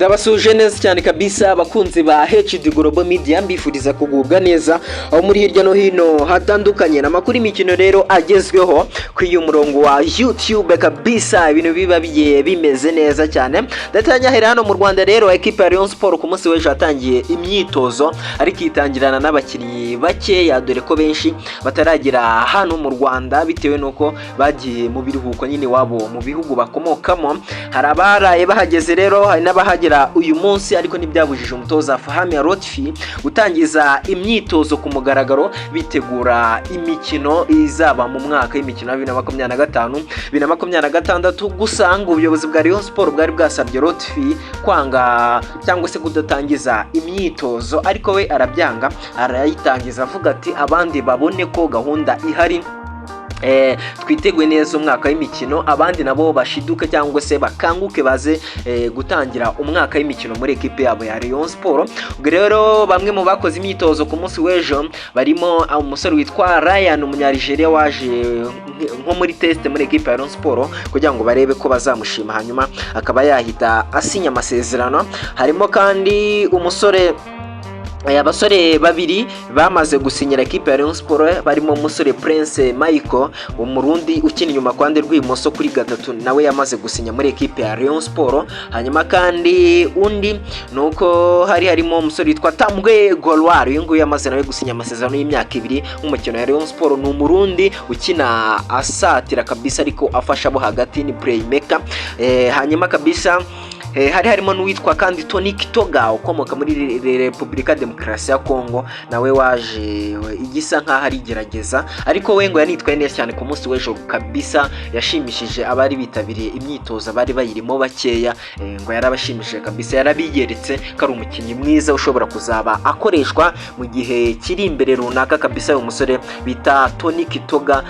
Ndabasuje neza cyane kabisa abakunzi ba HD Global Media, mbifuriza kugubwa neza aho muri hirya no hino hatandukanye. Namakuru imikino rero agezweho ku uyu murongo wa YouTube kabisa, ibintu biba bigiye bimeze neza cyane. Datanyahera hano mu Rwanda rero equipe ya Rayon Sport ku munsi w'ejo yatangiye imyitozo ariko itangirana n'abakinnyi bakeya, dore ko benshi bataragira hano mu Rwanda bitewe nuko bagiye mu biruhuko nyine wabo mu bihugu bakomokamo. Hari abaraye bahageze rero, hari n'abahagera uyu munsi, ariko ntibyabujije umutoza Fahami Lotfi gutangiza imyitozo ku mugaragaro bitegura imikino izaba mu mwaka w'imikino 2025 2026. Gusa ngo ubuyobozi bwa Rayon Sport bwari bwasabye Lotfi kwanga cyangwa se kudatangiza imyitozo, ariko we arabyanga, arayitangiza avuga ati abandi babone ko gahunda ihari, twiteguye neza umwaka w'imikino, abandi nabo bashiduka cyangwa se bakanguke baze gutangira umwaka w'imikino muri equipe yabo ya Rayon Sport. Ubwo rero bamwe mu bakoze imyitozo ku munsi w'ejo barimo umusore witwa Ryan, umunyarigeria waje nko muri test muri equipe ya Rayon Sport kugira ngo barebe ko bazamushima hanyuma akaba yahita asinya amasezerano. Harimo kandi abasore babiri bamaze gusinyira equipe ya Rayon Sport, barimo umusore Prince Michael umurundi ukina inyuma kwande rw'imoso kuri gatatu, nawe yamaze gusinya muri equipe ya Rayon Sport. Hanyuma kandi undi nuko harimo umusore witwa Tambwe Golwar, uyu nguyu yamaze nawe gusinya amasezerano y'imyaka 2 nk'umukino ya Rayon Sport. Ni umurundi ukina asatira kabisa ariko afasha abo hagati, ni playmaker. Hanyuma kabisa harimo n'uwitwa kandi Tony Kitoga ukomoka muri Republika Demokarasi ya Kongo, nawe waje igisa nkaho ari gerageza, ariko we ngo yanitwaye neza cyane ku munsi w'ejo kabisa, yashimishije abari bitabiriye imyitozo bari bayirimo bakeya, ngo yarabashimishije kabisa, yarabiyeretse ko ari umukinnyi mwiza ushobora kuzaba akoreshwa mu gihe kiri imbere runaka kabisa. Uyu musore bita Tony Kitoga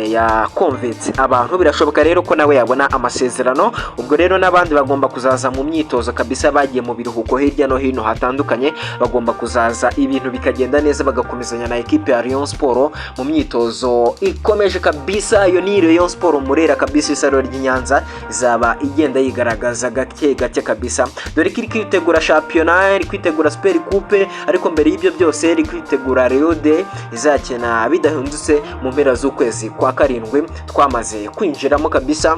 yakonvetse abantu, birashoboka rero ko nawe yabona amasezerano. Ubwo rero n'abandi bagomba kuzaza mu myitozo kabisa, bagiye mu biruhuko hirya no hino hatandukanye, bagomba kuzaza ibintu bikagenda neza, bagakomezanya na equipe ya Rayon Sport mu myitozo ikomeje kabisa. Iyo ni Rayon Sport Murera kabisa, isaro ry'Inyanza izaba igenda yigaragaza gake gake kabisa, dore ko iri kwitegura championnat, iri kwitegura Super Coupe, ariko mbere y'ibyo byose iri kwitegura Rio de izakina bidahindutse mu mpera z'ukwezi kwa 7 twamaze kwinjiramo kabisa.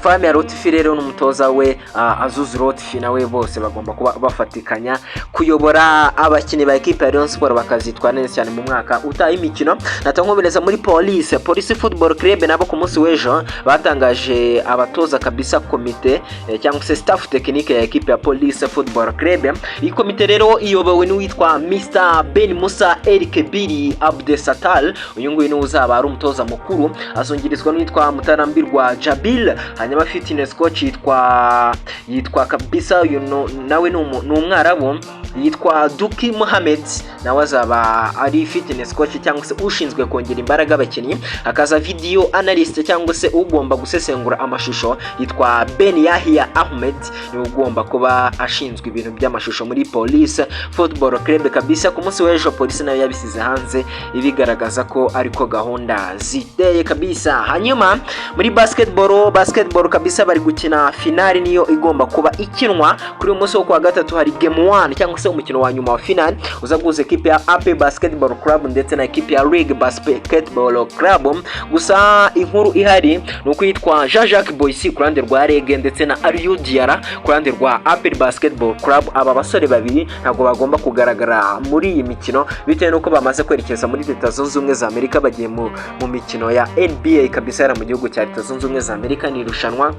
Fahami Lotfi rero n'umutoza we Azuzi Lotfi nawe bose bagomba kuba bafatikanya kuyobora abakinnyi ba equipe ya Rayon Sport bakazitwa neza cyane mu mwaka utaha imikino. Natankomereza muri Police Football Club, nabo ku munsi w'ejo batangaje abatoza kabisa, komite cyangwa se staff technique ya equipe ya Police Football Club. Iyi komite rero iyobowe n'uwitwa Mr Ben Musa El Kebiri Abdesatal, uyu nguyu ni uzaba ari umutoza mukuru, azongirizwa n'uwitwa Mutarambirwa Jabil. Hanyuma fitness coach yitwa kabisa, uyu nawe ni umwarabu yitwa Duki Mohamed, nawe azaba ari fitness coach cyangwa se ushinzwe kongera imbaraga abakinnyi. Akaza video analyst cyangwa se ugomba gusesengura amashusho yitwa Ben Yahya Ahmed, ni ugomba kuba ashinzwe ibintu by'amashusho muri Police Football Club kabisa. Ku munsi w'ejo Police nayo yabisize hanze ibigaragaza ko ariko gahunda ziteye kabisa. Hanyuma muri basketball kabisa bari gukina finale, niyo igomba kuba ikinwa kuri uyu munsi wo kwa gatatu. Hari game 1 cyangwa se umukino wa nyuma wa finale uzaguza equipe ya AP Basketball Club ndetse na equipe ya League Basketball Club. Gusa inkuru ihari nuko yitwa Jean-Jacques Boissy ku ruhande rwa League ndetse na Aliou Diarra ku ruhande rwa AP Basketball Club. Aba basore babiri ntabwo bagomba kugaragara muri iyi mikino bitewe nuko bamaze kwerekeza muri Leta Zunze Ubumwe za Amerika, bagiye mu mikino ya NBA kabisa yara mu gihugu cya Leta Zunze Ubumwe za Amerika. Ni irushanwa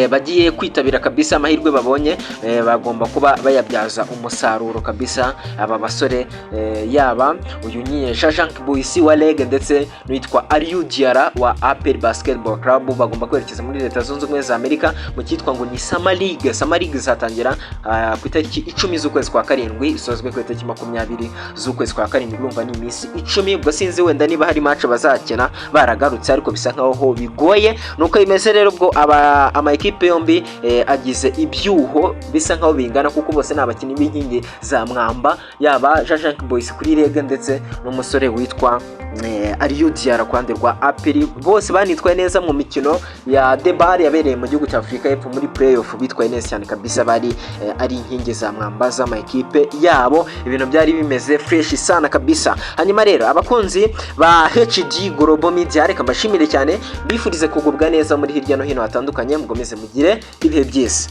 bagiye kwitabira kabisa, amahirwe babonye bagomba kuba bayabyaza umusaruro kabisa. Aba basore yaba uyu nyine Jean-Jacques Boissy wa League ndetse n'uwitwa Aliou Diarra wa AP Basketball Club bagomba kwerekeza muri Leta Zunze Ubumwe za Amerika mu cyitwa ngo ni Summer League izatangira ku itariki 10 z'ukwezi kwa 7 isozwe ku itariki 20 z'ukwezi kwa 7. Urumva ni iminsi 10. Ubwo sinzi wenda niba hari match bazakina baragarutse, ariko bisa nkaho bigoye nuko imeze rero. Ubwo ama equipe yombi agize ibyuho bisa nkaho bingana, kuko bose n'abakinnyi b'inkingi za mwamba, yaba Jean-Jacques Boissy kuri League ndetse n'umusore witwa Aliou Diarra kwande rwa APR bose banitwaye neza mu mikino ya Debar yabereye mu gihugu cya Afrika y'Epfo muri playoff, bitwaye neza cyane kabisa, bari ari inkingi za mwamba z'ama ekipe yabo, ibintu byari bimeze fresh sana kabisa. Hanyuma rero abakunzi ba HD Global Media reka mbashimire cyane, bifurize kugubwa neza muri hirya no hino hatandukanye, mugomeze mugire ibihe byiza.